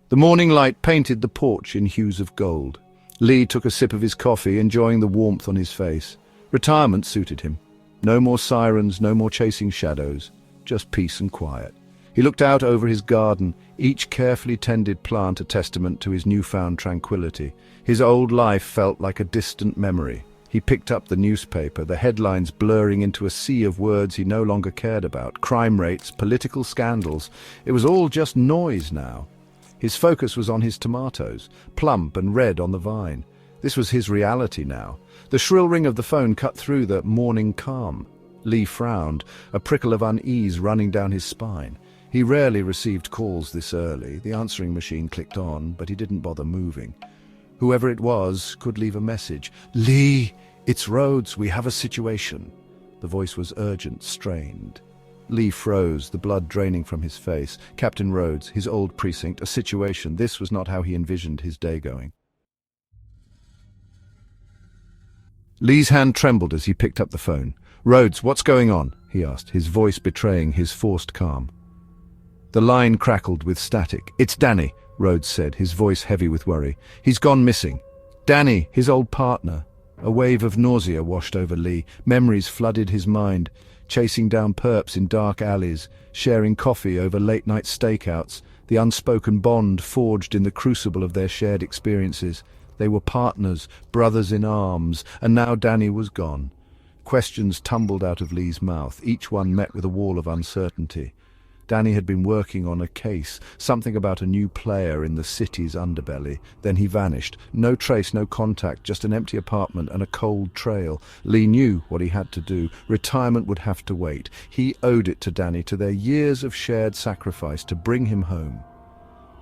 The morning light painted the porch in hues of gold. Lee took a sip of his coffee, enjoying the warmth on his face. Retirement suited him. No more sirens, no more chasing shadows, just peace and quiet. He looked out over his garden, each carefully tended plant a testament to his newfound tranquility. His old life felt like a distant memory. He picked up the newspaper, the headlines blurring into a sea of words he no longer cared about. Crime rates, political scandals. It was all just noise now. His focus was on his tomatoes, plump and red on the vine. This was his reality now. The shrill ring of the phone cut through the morning calm. Lee frowned, a prickle of unease running down his spine. He rarely received calls this early. The answering machine clicked on, but he didn't bother moving. Whoever it was could leave a message. "Lee, it's Rhodes, we have a situation." The voice was urgent, strained. Lee froze, the blood draining from his face. Captain Rhodes, his old precinct, a situation. This was not how he envisioned his day going. Lee's hand trembled as he picked up the phone. "Rhodes, what's going on?" he asked, his voice betraying his forced calm. The line crackled with static. "It's Danny," Rhodes said, his voice heavy with worry. "He's gone missing." Danny, his old partner. A wave of nausea washed over Lee. Memories flooded his mind, chasing down perps in dark alleys, sharing coffee over late-night stakeouts, the unspoken bond forged in the crucible of their shared experiences. They were partners, brothers in arms, and now Danny was gone. Questions tumbled out of Lee's mouth, each one met with a wall of uncertainty. Danny had been working on a case, something about a new player in the city's underbelly. Then he vanished. No trace, no contact, just an empty apartment and a cold trail. Lee knew what he had to do. Retirement would have to wait. He owed it to Danny, to their years of shared sacrifice, to bring him home.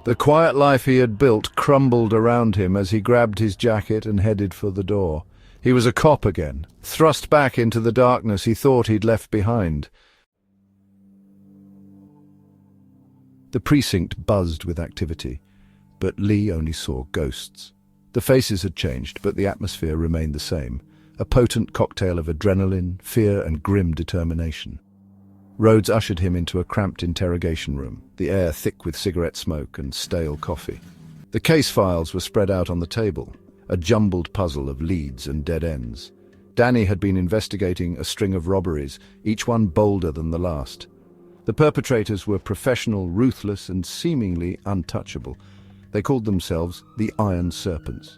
The quiet life he had built crumbled around him as he grabbed his jacket and headed for the door. He was a cop again, thrust back into the darkness he thought he'd left behind. The precinct buzzed with activity, but Lee only saw ghosts. The faces had changed, but the atmosphere remained the same, a potent cocktail of adrenaline, fear, and grim determination. Rhodes ushered him into a cramped interrogation room, the air thick with cigarette smoke and stale coffee. The case files were spread out on the table, a jumbled puzzle of leads and dead ends. Danny had been investigating a string of robberies, each one bolder than the last. The perpetrators were professional, ruthless, and seemingly untouchable. They called themselves the Iron Serpents.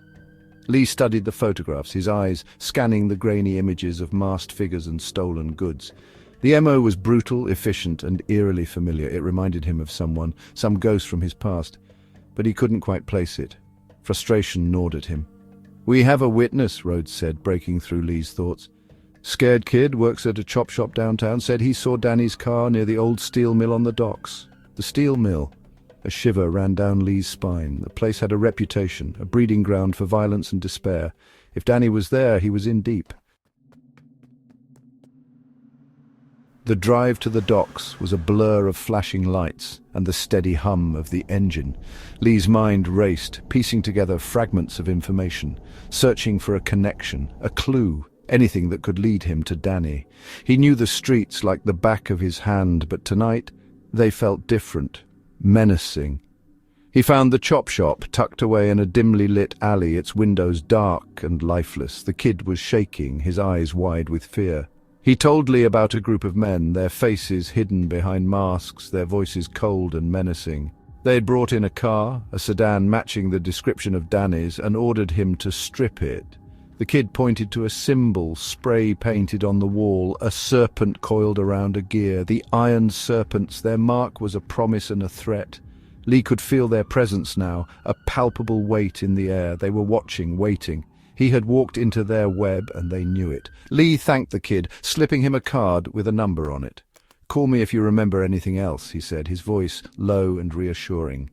Lee studied the photographs, his eyes scanning the grainy images of masked figures and stolen goods. The MO was brutal, efficient, and eerily familiar. It reminded him of someone, some ghost from his past. But he couldn't quite place it. Frustration gnawed at him. "We have a witness," Rhodes said, breaking through Lee's thoughts. "Scared kid, works at a chop shop downtown, said he saw Danny's car near the old steel mill on the docks." The steel mill. A shiver ran down Lee's spine. The place had a reputation, a breeding ground for violence and despair. If Danny was there, he was in deep. The drive to the docks was a blur of flashing lights and the steady hum of the engine. Lee's mind raced, piecing together fragments of information, searching for a connection, a clue. Anything that could lead him to Danny. He knew the streets like the back of his hand, but tonight they felt different, menacing. He found the chop shop tucked away in a dimly lit alley, its windows dark and lifeless. The kid was shaking, his eyes wide with fear. He told Lee about a group of men, their faces hidden behind masks, their voices cold and menacing. They had brought in a car, a sedan matching the description of Danny's, and ordered him to strip it. The kid pointed to a symbol spray-painted on the wall, a serpent coiled around a gear. The Iron Serpents, their mark was a promise and a threat. Lee could feel their presence now, a palpable weight in the air. They were watching, waiting. He had walked into their web, and they knew it. Lee thanked the kid, slipping him a card with a number on it. "Call me if you remember anything else," he said, his voice low and reassuring.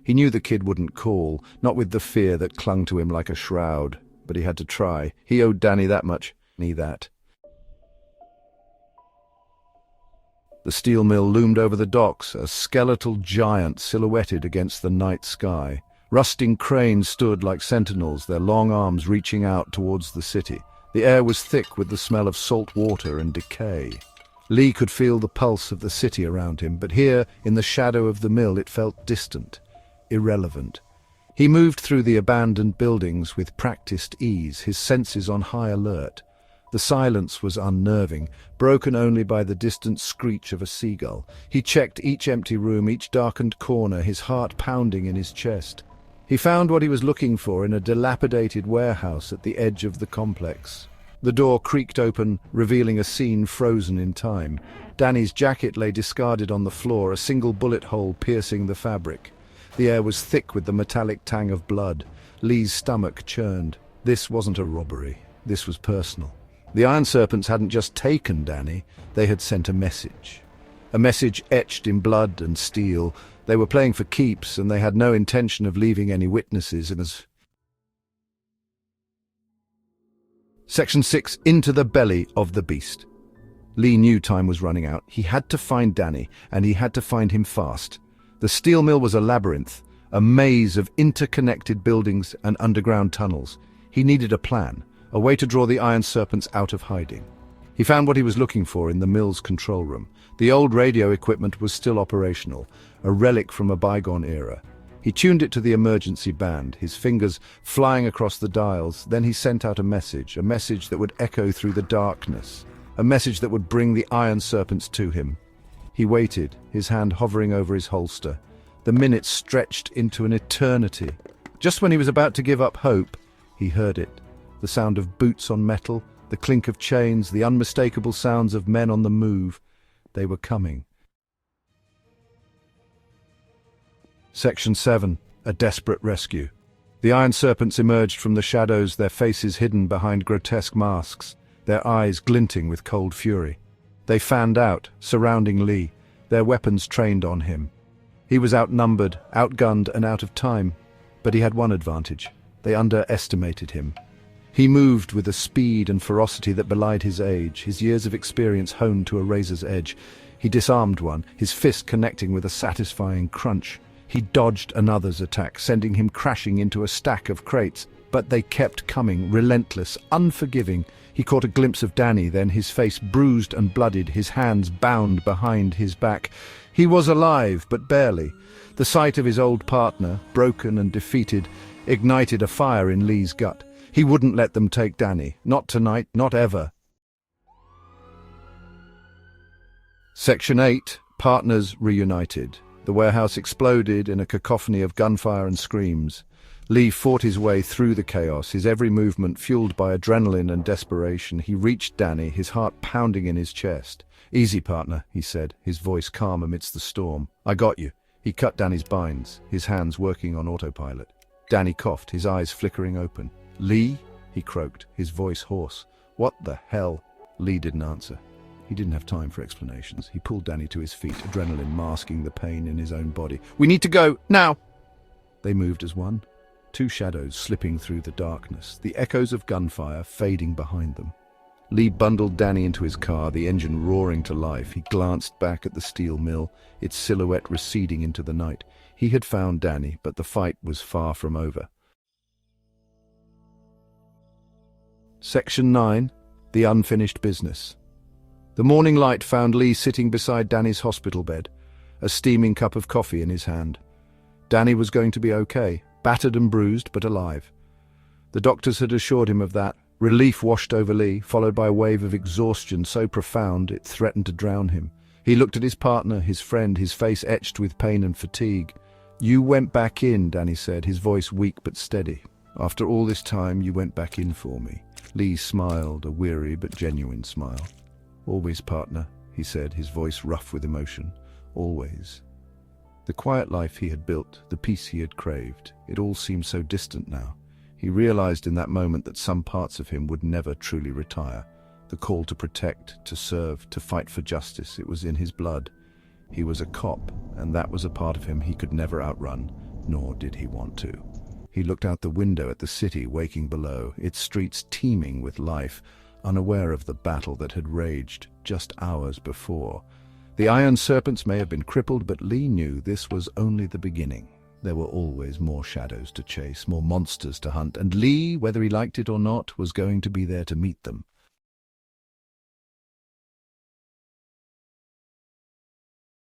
He knew the kid wouldn't call, not with the fear that clung to him like a shroud. But he had to try. He owed Danny that much. That. The steel mill loomed over the docks, a skeletal giant silhouetted against the night sky. Rusting cranes stood like sentinels, their long arms reaching out towards the city. The air was thick with the smell of salt water and decay. Lee could feel the pulse of the city around him, but here, in the shadow of the mill, it felt distant. irrelevant. He moved through the abandoned buildings with practiced ease, his senses on high alert. The silence was unnerving, broken only by the distant screech of a seagull. He checked each empty room, each darkened corner, his heart pounding in his chest. He found what he was looking for in a dilapidated warehouse at the edge of the complex. The door creaked open, revealing a scene frozen in time. Danny's jacket lay discarded on the floor, a single bullet hole piercing the fabric. The air was thick with the metallic tang of blood. Lee's stomach churned. This wasn't a robbery. This was personal. The Iron Serpents hadn't just taken Danny, they had sent a message. A message etched in blood and steel. They were playing for keeps, and they had no intention of leaving any witnesses. Section 6. Into the belly of the beast. Lee knew time was running out. He had to find Danny, and he had to find him fast. The steel mill was a labyrinth, a maze of interconnected buildings and underground tunnels. He needed a plan, a way to draw the Iron Serpents out of hiding. He found what he was looking for in the mill's control room. The old radio equipment was still operational, a relic from a bygone era. He tuned it to the emergency band, his fingers flying across the dials. Then he sent out a message that would echo through the darkness, a message that would bring the Iron Serpents to him. He waited, his hand hovering over his holster. The minutes stretched into an eternity. Just when he was about to give up hope, he heard it. The sound of boots on metal, the clink of chains, the unmistakable sounds of men on the move. They were coming. Section 7. A desperate rescue. The Iron Serpents emerged from the shadows, their faces hidden behind grotesque masks, their eyes glinting with cold fury. They fanned out, surrounding Lee, their weapons trained on him. He was outnumbered, outgunned, and out of time. But he had one advantage. They underestimated him. He moved with a speed and ferocity that belied his age, his years of experience honed to a razor's edge. He disarmed one, his fist connecting with a satisfying crunch. He dodged another's attack, sending him crashing into a stack of crates. But they kept coming, relentless, unforgiving. He caught a glimpse of Danny, then his face bruised and bloodied, his hands bound behind his back. He was alive, but barely. The sight of his old partner, broken and defeated, ignited a fire in Lee's gut. He wouldn't let them take Danny. Not tonight, not ever. Section 8. Partners reunited. The warehouse exploded in a cacophony of gunfire and screams. Lee fought his way through the chaos, his every movement fueled by adrenaline and desperation. He reached Danny, his heart pounding in his chest. "Easy, partner," he said, his voice calm amidst the storm. "I got you." He cut Danny's binds, his hands working on autopilot. Danny coughed, his eyes flickering open. "Lee?" he croaked, his voice hoarse. "What the hell?" Lee didn't answer. He didn't have time for explanations. He pulled Danny to his feet, adrenaline masking the pain in his own body. "We need to go, now!" They moved as one, two shadows slipping through the darkness, the echoes of gunfire fading behind them. Lee bundled Danny into his car, the engine roaring to life. He glanced back at the steel mill, its silhouette receding into the night. He had found Danny, but the fight was far from over. Section 9. The Unfinished Business. The morning light found Lee sitting beside Danny's hospital bed, a steaming cup of coffee in his hand. Danny was going to be okay, battered and bruised, but alive. The doctors had assured him of that. Relief washed over Lee, followed by a wave of exhaustion so profound it threatened to drown him. He looked at his partner, his friend, his face etched with pain and fatigue. "You went back in," Danny said, his voice weak but steady. "After all this time, you went back in for me." Lee smiled, a weary but genuine smile. "Always, partner," he said, his voice rough with emotion. "Always." The quiet life he had built, the peace he had craved, it all seemed so distant now. He realized in that moment that some parts of him would never truly retire. The call to protect, to serve, to fight for justice, it was in his blood. He was a cop, and that was a part of him he could never outrun, nor did he want to. He looked out the window at the city waking below, its streets teeming with life, unaware of the battle that had raged just hours before. The Iron Serpents may have been crippled, but Lee knew this was only the beginning. There were always more shadows to chase, more monsters to hunt, and Lee, whether he liked it or not, was going to be there to meet them.